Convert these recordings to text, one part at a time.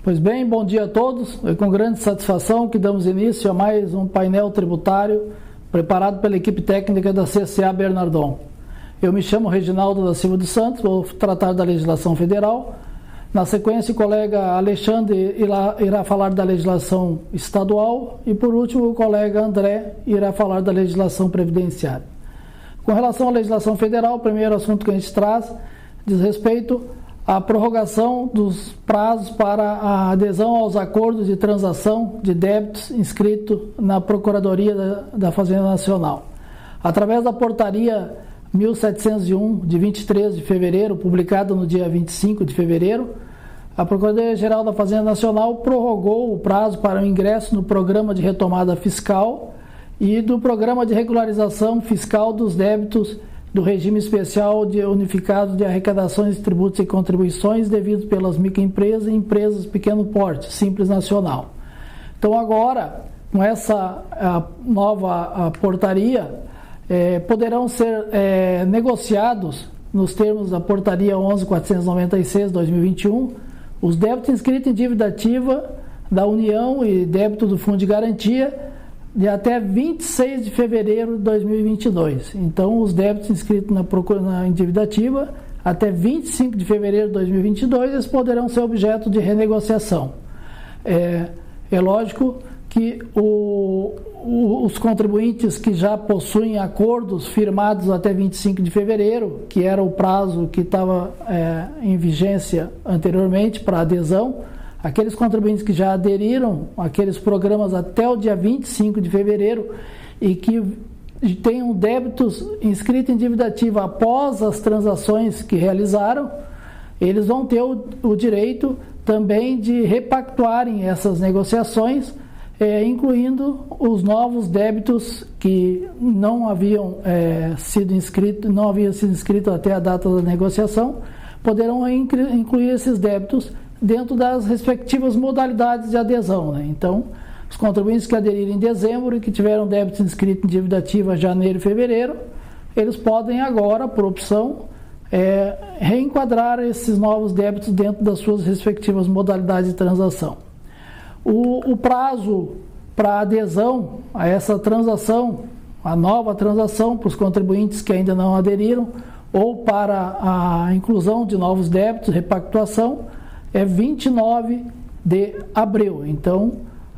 Pois bem, bom dia a todos. É com grande satisfação que damos início a mais um painel tributário preparado pela equipe técnica da CCA Bernardon. Eu me chamo Reginaldo da Silva dos Santos, vou tratar da legislação federal. Na sequência, o colega Alexandre irá falar da legislação estadual e, por último, o colega André irá falar da legislação previdenciária. Com relação à legislação federal, o primeiro assunto que a gente traz diz respeito à prorrogação dos prazos para a adesão aos acordos de transação de débitos inscritos na Procuradoria da Fazenda Nacional. Através da portaria 1701, de 23 de fevereiro, publicada no dia 25 de fevereiro, a Procuradoria-Geral da Fazenda Nacional prorrogou o prazo para o ingresso no Programa de Retomada Fiscal e do Programa de Regularização Fiscal dos Débitos do Regime Especial Unificado de Arrecadações de Tributos e Contribuições devidos pelas microempresas e empresas de pequeno porte, Simples Nacional. Então agora, com essa nova portaria, poderão ser negociados, nos termos da portaria 11.496/2021, os débitos inscritos em dívida ativa da União e débito do Fundo de Garantia de até 26 de fevereiro de 2022. Então, os débitos inscritos em dívida ativa até 25 de fevereiro de 2022, eles poderão ser objeto de renegociação. É lógico que os contribuintes que já possuem acordos firmados até 25 de fevereiro, que era o prazo que estava em vigência anteriormente para adesão, aqueles contribuintes que já aderiram àqueles programas até o dia 25 de fevereiro e que tenham débitos inscritos em dívida ativa após as transações que realizaram, eles vão ter o direito também de repactuarem essas negociações, incluindo os novos débitos que não haviam sido inscritos até a data da negociação, poderão incluir esses débitos dentro das respectivas modalidades de adesão, né? Então, os contribuintes que aderiram em dezembro e que tiveram débitos inscritos em dívida ativa em janeiro e fevereiro, eles podem agora, por opção, reenquadrar esses novos débitos dentro das suas respectivas modalidades de transação. O prazo para adesão a essa transação, a nova transação para os contribuintes que ainda não aderiram, ou para a inclusão de novos débitos, repactuação, é 29 de abril. Então,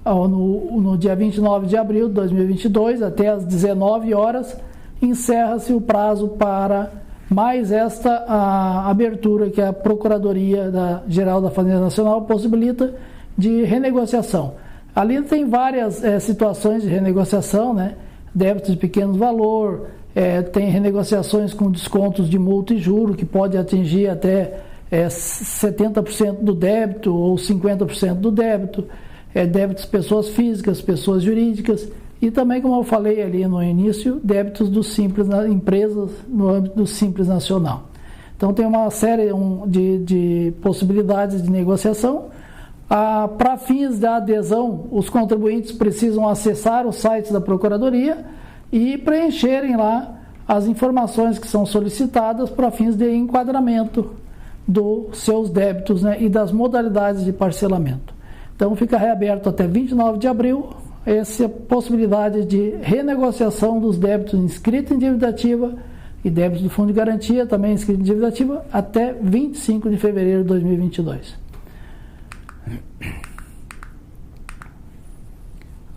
no dia 29 de abril de 2022, até às 19 horas, encerra-se o prazo para mais esta abertura que a Procuradoria-Geral da Fazenda Nacional possibilita de renegociação. Ali tem várias situações de renegociação, né? Débitos de pequeno valor, tem renegociações com descontos de multa e juro, que pode atingir até 70% do débito ou 50% do débito, débitos de pessoas físicas, pessoas jurídicas, e também, como eu falei ali no início, débitos dos simples empresas no âmbito do Simples Nacional. Então tem uma série de possibilidades de negociação. Para fins da adesão, os contribuintes precisam acessar o site da Procuradoria e preencherem lá as informações que são solicitadas para fins de enquadramento dos seus débitos, né, e das modalidades de parcelamento. Então fica reaberto até 29 de abril essa possibilidade de renegociação dos débitos inscritos em dívida ativa e débitos do Fundo de Garantia, também inscritos em dívida ativa, até 25 de fevereiro de 2022.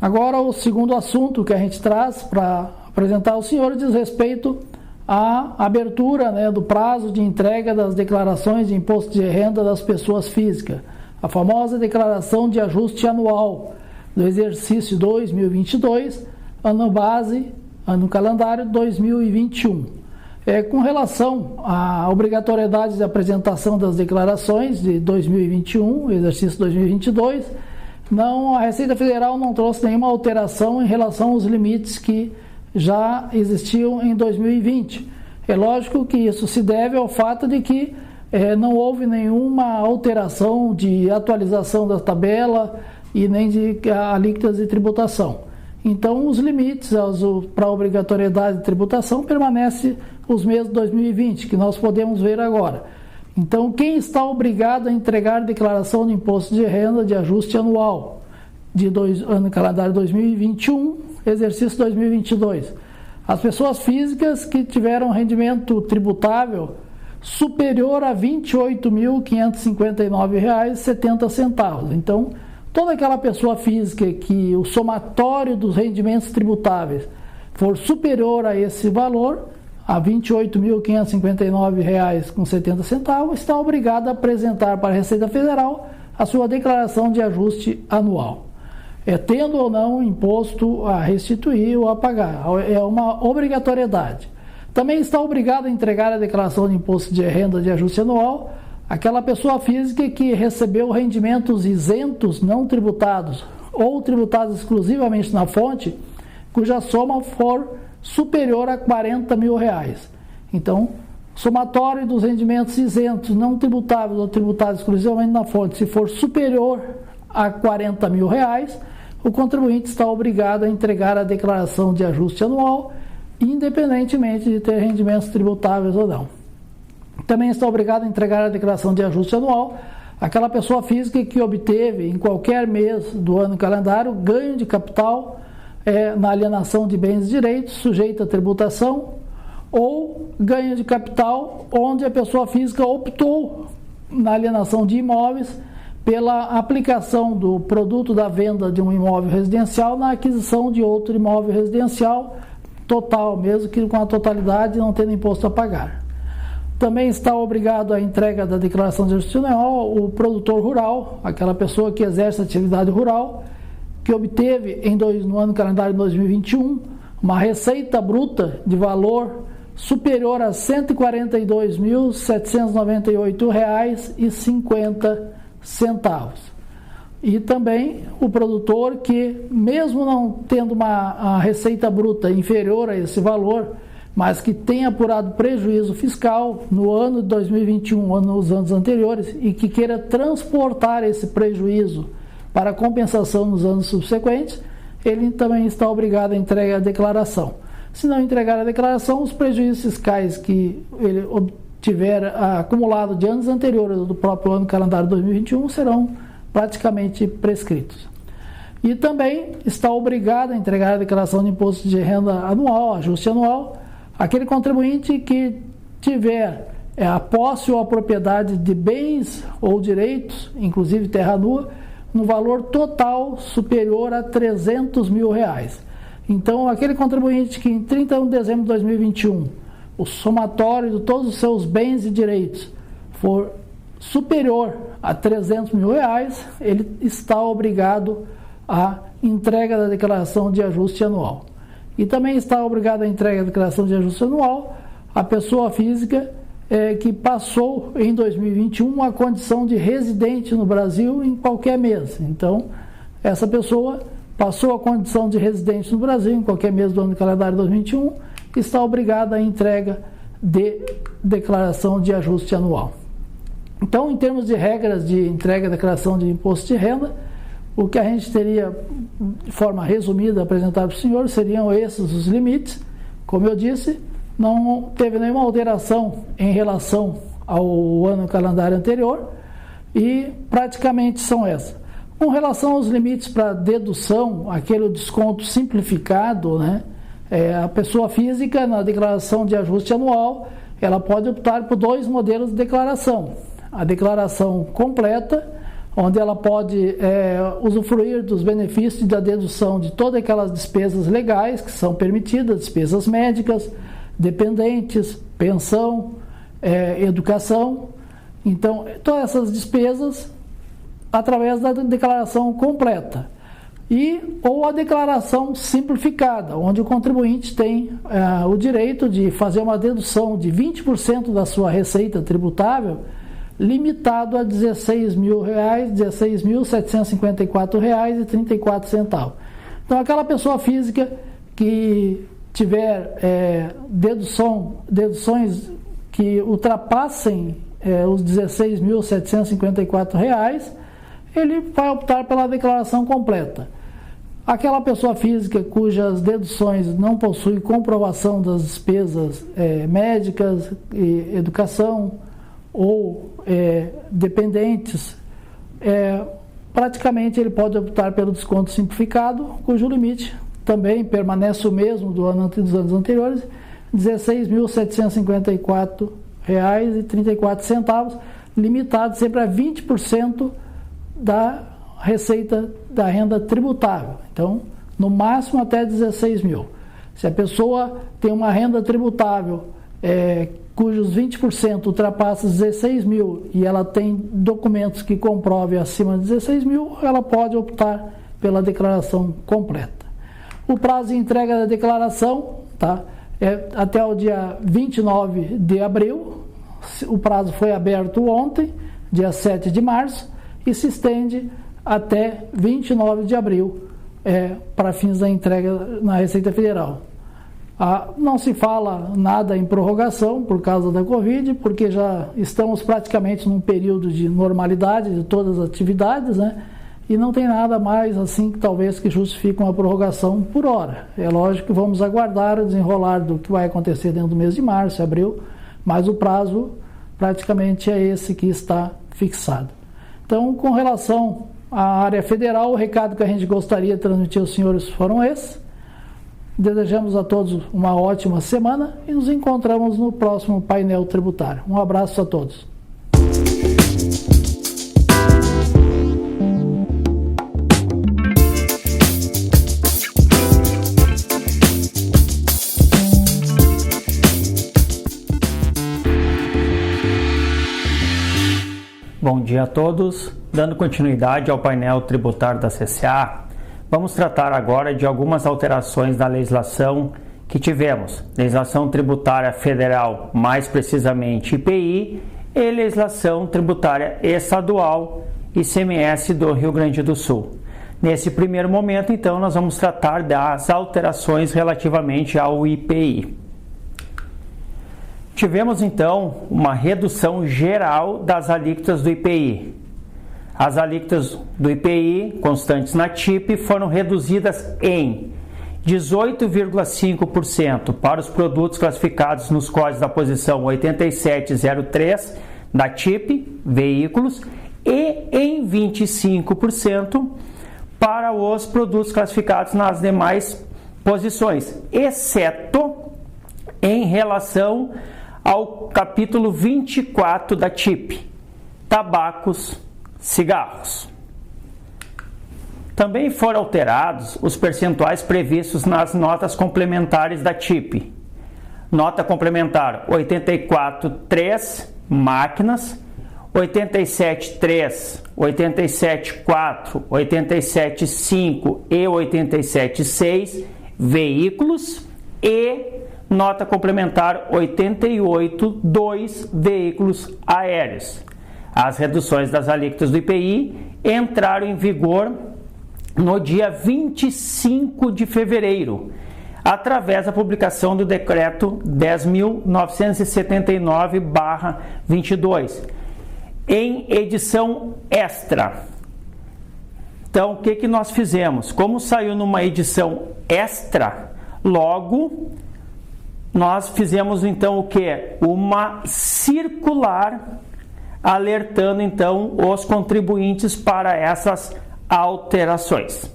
Agora, o segundo assunto que a gente traz para apresentar ao senhor diz respeito à abertura, né, do prazo de entrega das declarações de imposto de renda das pessoas físicas, a famosa declaração de ajuste anual do exercício 2022, ano base, ano calendário 2021. Com relação à obrigatoriedade de apresentação das declarações de 2021, exercício 2022, a Receita Federal não trouxe nenhuma alteração em relação aos limites que já existiam em 2020. É lógico que isso se deve ao fato de que não houve nenhuma alteração de atualização da tabela e nem de alíquotas de tributação. Então, os limites para a obrigatoriedade de tributação permanecem os mesmos de 2020, que nós podemos ver agora. Então, quem está obrigado a entregar declaração de imposto de renda de ajuste anual de ano calendário 2021, exercício 2022? As pessoas físicas que tiveram rendimento tributável superior a R$ 28.559,70. Então, toda aquela pessoa física que o somatório dos rendimentos tributáveis for superior a esse valor, a R$ 28.559,70, está obrigada a apresentar para a Receita Federal a sua declaração de ajuste anual, tendo ou não imposto a restituir ou a pagar. É uma obrigatoriedade. Também está obrigado a entregar a declaração de imposto de renda de ajuste anual aquela pessoa física que recebeu rendimentos isentos não tributados ou tributados exclusivamente na fonte, cuja soma for superior a R$ 40 mil. Então, somatório dos rendimentos isentos não tributáveis ou tributados exclusivamente na fonte, se for superior a R$ 40 mil, o contribuinte está obrigado a entregar a declaração de ajuste anual, independentemente de ter rendimentos tributáveis ou não. Também está obrigado a entregar a declaração de ajuste anual aquela pessoa física que obteve em qualquer mês do ano calendário ganho de capital na alienação de bens e direitos sujeito à tributação, ou ganho de capital onde a pessoa física optou na alienação de imóveis pela aplicação do produto da venda de um imóvel residencial na aquisição de outro imóvel residencial total, mesmo que com a totalidade não tendo imposto a pagar. Também está obrigado à entrega da declaração de ajuste anual o produtor rural, aquela pessoa que exerce atividade rural, que obteve no ano calendário 2021 uma receita bruta de valor superior a R$ 142.798,50. E também o produtor que, mesmo não tendo a receita bruta inferior a esse valor, mas que tenha apurado prejuízo fiscal no ano de 2021 ou nos anos anteriores e que queira transportar esse prejuízo para compensação nos anos subsequentes, ele também está obrigado a entregar a declaração. Se não entregar a declaração, os prejuízos fiscais que ele tiver acumulado de anos anteriores do próprio ano calendário 2021 serão praticamente prescritos. E também está obrigado a entregar a declaração de imposto de renda anual, ajuste anual, aquele contribuinte que tiver a posse ou a propriedade de bens ou direitos, inclusive terra nua, no valor total superior a R$ 300 mil. Então, aquele contribuinte que em 31 de dezembro de 2021 o somatório de todos os seus bens e direitos for superior a R$ 300 mil, ele está obrigado à entrega da declaração de ajuste anual. E também está obrigado à entrega da declaração de ajuste anual a pessoa física que passou em 2021 a condição de residente no Brasil em qualquer mês. Então, essa pessoa passou a condição de residente no Brasil em qualquer mês do ano calendário 2021 e está obrigada à entrega de declaração de ajuste anual. Então, em termos de regras de entrega da declaração de imposto de renda, o que a gente teria, de forma resumida, apresentar para o senhor seriam esses os limites. Como eu disse, não teve nenhuma alteração em relação ao ano calendário anterior e praticamente são essas. Com relação aos limites para dedução, aquele desconto simplificado, a pessoa física na declaração de ajuste anual, ela pode optar por dois modelos de declaração. A declaração completa, onde ela pode usufruir dos benefícios da dedução de todas aquelas despesas legais que são permitidas, despesas médicas, dependentes, pensão, educação. Então, todas essas despesas através da declaração completa. Ou a declaração simplificada, onde o contribuinte tem o direito de fazer uma dedução de 20% da sua receita tributável, limitado a R$ 16.754,34. Então, aquela pessoa física que tiver deduções que ultrapassem os R$ 16.754, ele vai optar pela declaração completa. Aquela pessoa física cujas deduções não possuem comprovação das despesas médicas, educação ou dependentes, praticamente ele pode optar pelo desconto simplificado, cujo limite também permanece o mesmo dos anos anteriores, R$ 16.754,34, limitado sempre a 20% da receita da renda tributável. Então, no máximo até 16 mil. Se a pessoa tem uma renda tributável cujos 20% ultrapassa 16 mil e ela tem documentos que comprovem acima de 16 mil, ela pode optar pela declaração completa. O prazo de entrega da declaração é até o dia 29 de abril. O prazo foi aberto ontem, dia 7 de março, e se estende até 29 de abril para fins da entrega na Receita Federal. Não se fala nada em prorrogação por causa da Covid, porque já estamos praticamente num período de normalidade de todas as atividades, né? E não tem nada mais assim que talvez que justifique uma prorrogação por hora. É lógico que vamos aguardar o desenrolar do que vai acontecer dentro do mês de março, abril, mas o prazo praticamente é esse que está fixado. Então, com relação à área federal, o recado que a gente gostaria de transmitir aos senhores foram esses. Desejamos a todos uma ótima semana e nos encontramos no próximo painel tributário. Um abraço a todos. Bom dia a todos. Dando continuidade ao painel tributário da CCA, vamos tratar agora de algumas alterações na legislação que tivemos. Legislação tributária federal, mais precisamente IPI, e legislação tributária estadual, ICMS do Rio Grande do Sul. Nesse primeiro momento, então, nós vamos tratar das alterações relativamente ao IPI. Tivemos, então, uma redução geral das alíquotas do IPI. As alíquotas do IPI constantes na TIP foram reduzidas em 18,5% para os produtos classificados nos códigos da posição 8703 da TIP, veículos, e em 25% para os produtos classificados nas demais posições, exceto em relação ao capítulo 24 da TIP, tabacos, cigarros. Também foram alterados os percentuais previstos nas notas complementares da TIP. Nota complementar 84.3, máquinas, 87.3, 87.4, 87.5 e 87.6, veículos, e nota complementar 88.2, veículos aéreos. As reduções das alíquotas do IPI entraram em vigor no dia 25 de fevereiro, através da publicação do Decreto 10.979/22, em edição extra. Então, o que nós fizemos? Como saiu numa edição extra, logo nós fizemos então o que? Uma circular alertando então os contribuintes para essas alterações.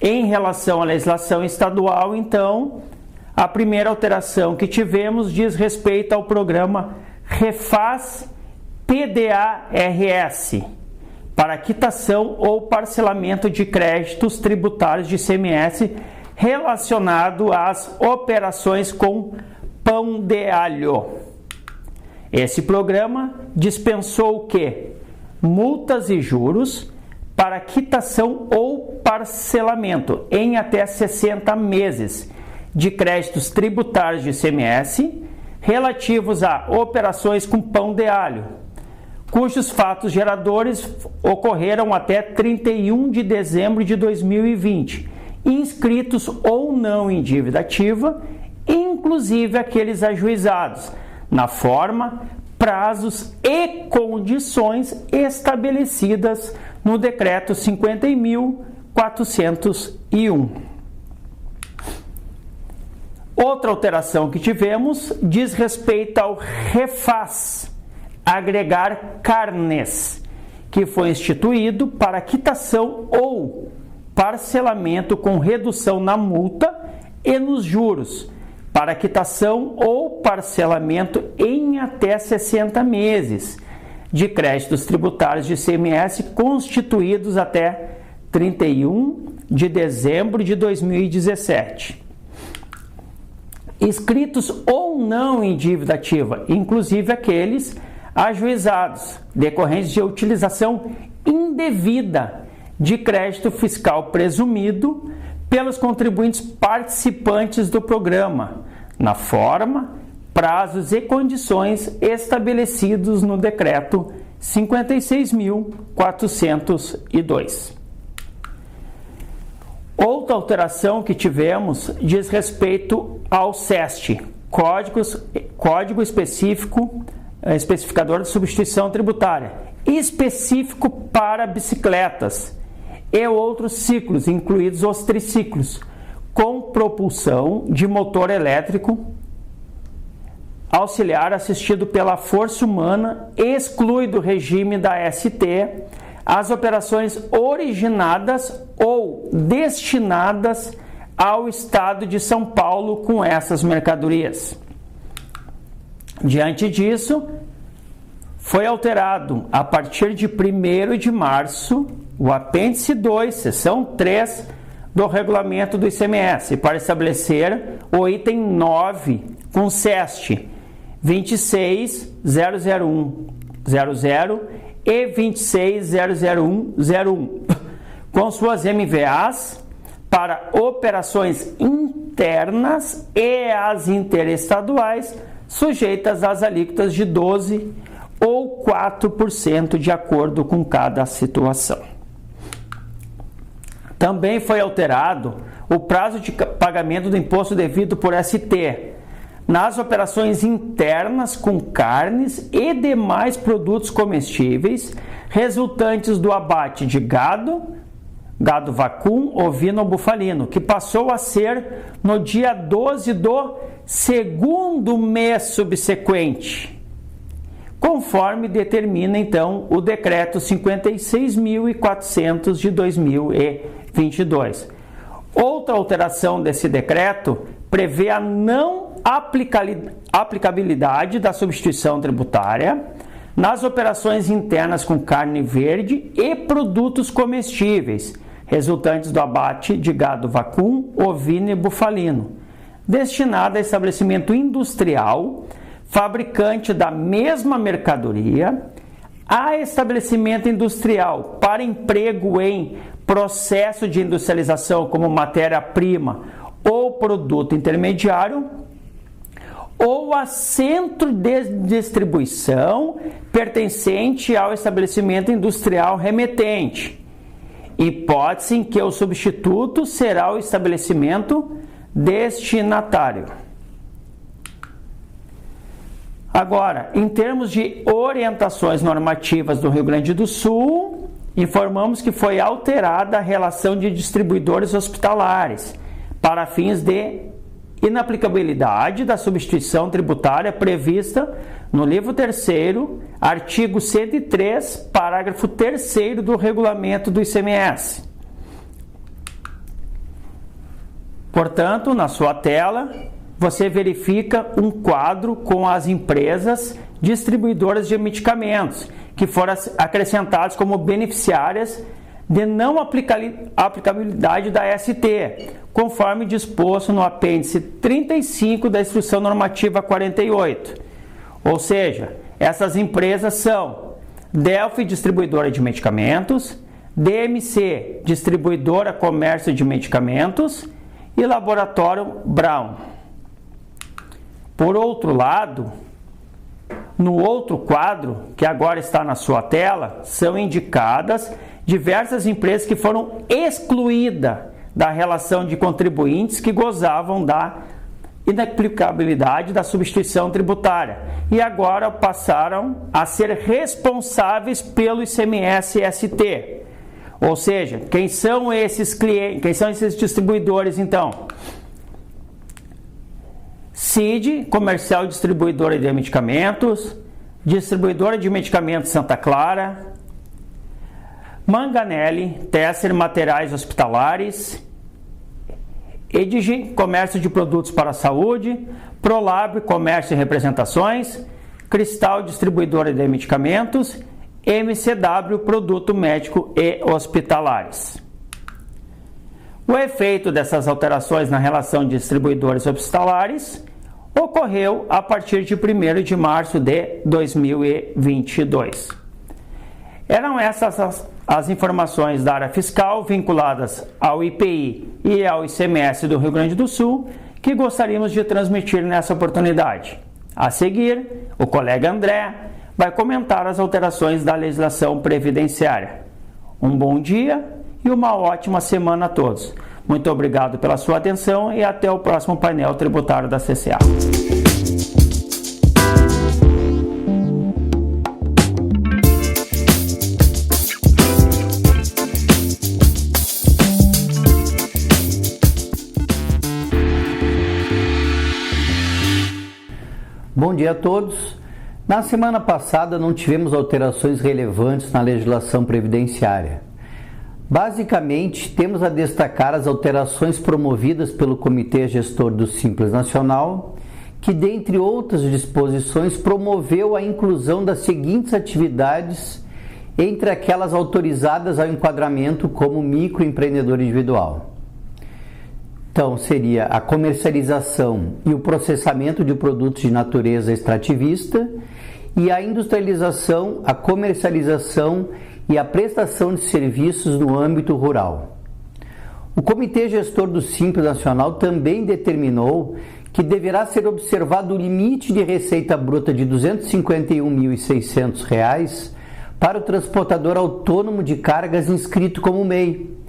Em relação à legislação estadual, então, a primeira alteração que tivemos diz respeito ao programa Refaz PDA-RS, para quitação ou parcelamento de créditos tributários de ICMS relacionado às operações com pão de alho. Esse programa dispensou o quê? Multas e juros para quitação ou parcelamento em até 60 meses de créditos tributários de ICMS relativos a operações com pão de alho, cujos fatos geradores ocorreram até 31 de dezembro de 2020, inscritos ou não em dívida ativa, inclusive aqueles ajuizados, na forma prazos e condições estabelecidas no Decreto 50.401. Outra alteração que tivemos diz respeito ao REFAS, agregar carnes, que foi instituído para quitação ou parcelamento com redução na multa e nos juros, para quitação ou parcelamento em até 60 meses de créditos tributários de ICMS constituídos até 31 de dezembro de 2017. Inscritos ou não em dívida ativa, inclusive aqueles ajuizados, decorrentes de utilização indevida de crédito fiscal presumido pelos contribuintes participantes do programa, na forma, prazos e condições estabelecidos no Decreto 56.402. Outra alteração que tivemos diz respeito ao SEST, Código Especificador de Substituição Tributária, específico para bicicletas e outros ciclos, incluídos os triciclos, com propulsão de motor elétrico auxiliar assistido pela força humana, exclui do regime da ST as operações originadas ou destinadas ao Estado de São Paulo com essas mercadorias. Diante disso, foi alterado, a partir de 1º de março, o apêndice 2, seção 3 do regulamento do ICMS, para estabelecer o item 9 com SEST 26.001.00 e 26.001.01, com suas MVAs para operações internas e as interestaduais, sujeitas às alíquotas de 12% ou 4%, de acordo com cada situação. Também foi alterado o prazo de pagamento do imposto devido por ST nas operações internas com carnes e demais produtos comestíveis resultantes do abate de gado vacum, ovino ou bufalino, que passou a ser no dia 12 do segundo mês subsequente, conforme determina então o Decreto 56.400 de 2022. Outra alteração desse decreto prevê a não aplicabilidade da substituição tributária nas operações internas com carne verde e produtos comestíveis resultantes do abate de gado vacum, ovino e bufalino, destinada a estabelecimento industrial, fabricante da mesma mercadoria, a estabelecimento industrial para emprego em processo de industrialização como matéria-prima ou produto intermediário, ou a centro de distribuição pertencente ao estabelecimento industrial remetente, hipótese em que o substituto será o estabelecimento destinatário. Agora, em termos de orientações normativas do Rio Grande do Sul, informamos que foi alterada a relação de distribuidores hospitalares para fins de inaplicabilidade da substituição tributária prevista no livro 3º, artigo 103, parágrafo 3º do regulamento do ICMS. Portanto, na sua tela, você verifica um quadro com as empresas distribuidoras de medicamentos que foram acrescentadas como beneficiárias de não aplicabilidade da ST, conforme disposto no apêndice 35 da Instrução Normativa 48. Ou seja, essas empresas são Delphi, distribuidora de medicamentos, DMC, distribuidora comércio de medicamentos, e Laboratório Brown. Por outro lado, no outro quadro, que agora está na sua tela, são indicadas diversas empresas que foram excluídas da relação de contribuintes que gozavam da inaplicabilidade da substituição tributária e agora passaram a ser responsáveis pelo ICMS-ST. Ou seja, quem são esses clientes, quem são esses distribuidores então? CID, Comercial Distribuidora de Medicamentos, Distribuidora de Medicamentos Santa Clara, Manganelli, Tesser Materiais Hospitalares, EDIG, Comércio de Produtos para a Saúde, Prolab, Comércio e Representações, Cristal, Distribuidora de Medicamentos, MCW, Produto Médico e Hospitalares. O efeito dessas alterações na relação de distribuidores hospitalares ocorreu a partir de 1º de março de 2022. Eram essas as informações da área fiscal vinculadas ao IPI e ao ICMS do Rio Grande do Sul que gostaríamos de transmitir nessa oportunidade. A seguir, o colega André vai comentar as alterações da legislação previdenciária. Um bom dia e uma ótima semana a todos. Muito obrigado pela sua atenção e até o próximo painel tributário da CCA. Bom dia a todos. Na semana passada não tivemos alterações relevantes na legislação previdenciária. Basicamente, temos a destacar as alterações promovidas pelo Comitê Gestor do Simples Nacional, que, dentre outras disposições, promoveu a inclusão das seguintes atividades entre aquelas autorizadas ao enquadramento como microempreendedor individual. Então, seria a comercialização e o processamento de produtos de natureza extrativista e a industrialização, a comercialização e a prestação de serviços no âmbito rural. O Comitê Gestor do Simples Nacional também determinou que deverá ser observado o limite de receita bruta de R$ 251.600 para o transportador autônomo de cargas inscrito como MEI,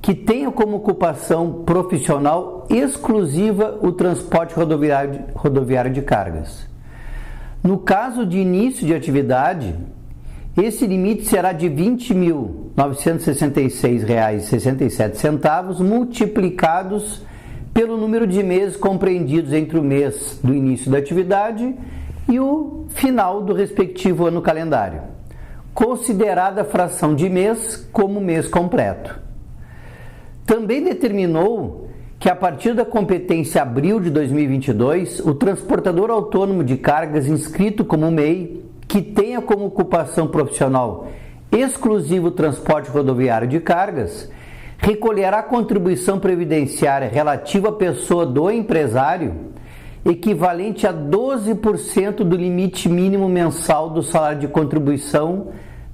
que tenha como ocupação profissional exclusiva o transporte rodoviário de cargas. No caso de início de atividade, esse limite será de R$ 20.966,67 multiplicados pelo número de meses compreendidos entre o mês do início da atividade e o final do respectivo ano calendário, considerada a fração de mês como mês completo. Também determinou que, a partir da competência abril de 2022, o transportador autônomo de cargas inscrito como MEI, que tenha como ocupação profissional exclusivo o transporte rodoviário de cargas, recolherá contribuição previdenciária relativa à pessoa do empresário, equivalente a 12% do limite mínimo mensal do salário de contribuição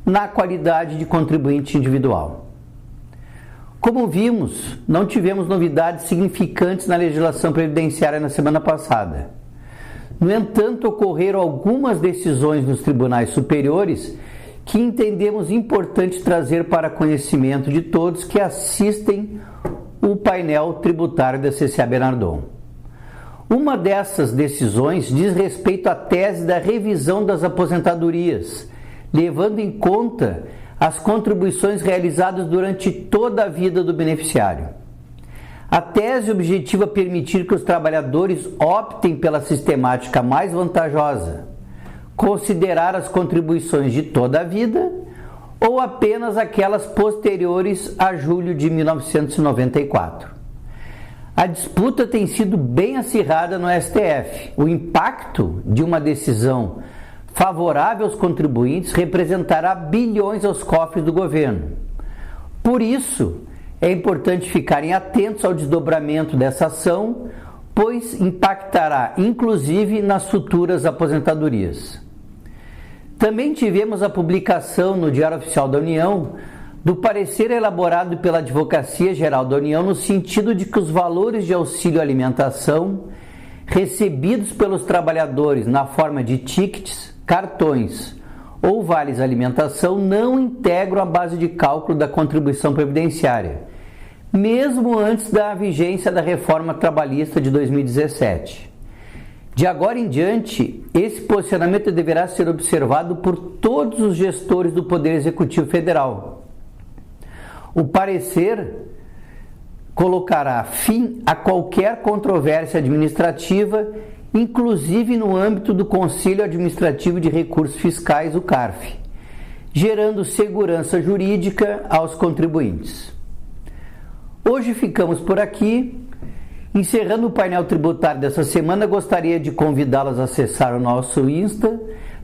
na qualidade de contribuinte individual. Como vimos, não tivemos novidades significantes na legislação previdenciária na semana passada. No entanto, ocorreram algumas decisões nos tribunais superiores que entendemos importante trazer para conhecimento de todos que assistem o painel tributário da CCA Bernardon. Uma dessas decisões diz respeito à tese da revisão das aposentadorias, levando em conta as contribuições realizadas durante toda a vida do beneficiário. A tese objetiva permitir que os trabalhadores optem pela sistemática mais vantajosa, considerar as contribuições de toda a vida ou apenas aquelas posteriores a julho de 1994. A disputa tem sido bem acirrada no STF. O impacto de uma decisão favorável aos contribuintes representará bilhões aos cofres do governo. Por isso, é importante ficarem atentos ao desdobramento dessa ação, pois impactará inclusive nas futuras aposentadorias. Também tivemos a publicação no Diário Oficial da União do parecer elaborado pela Advocacia Geral da União no sentido de que os valores de auxílio alimentação recebidos pelos trabalhadores na forma de tickets, cartões ou vales alimentação não integram a base de cálculo da contribuição previdenciária, mesmo antes da vigência da reforma trabalhista de 2017. De agora em diante, esse posicionamento deverá ser observado por todos os gestores do Poder Executivo Federal. O parecer colocará fim a qualquer controvérsia administrativa, inclusive no âmbito do Conselho Administrativo de Recursos Fiscais, o CARF, gerando segurança jurídica aos contribuintes. Hoje ficamos por aqui. Encerrando o painel tributário dessa semana, gostaria de convidá-los a acessar o nosso Insta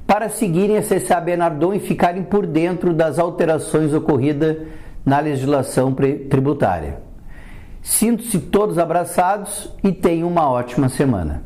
para seguirem a CCA Bernardon e ficarem por dentro das alterações ocorridas na legislação tributária. Sinto-se todos abraçados e tenham uma ótima semana.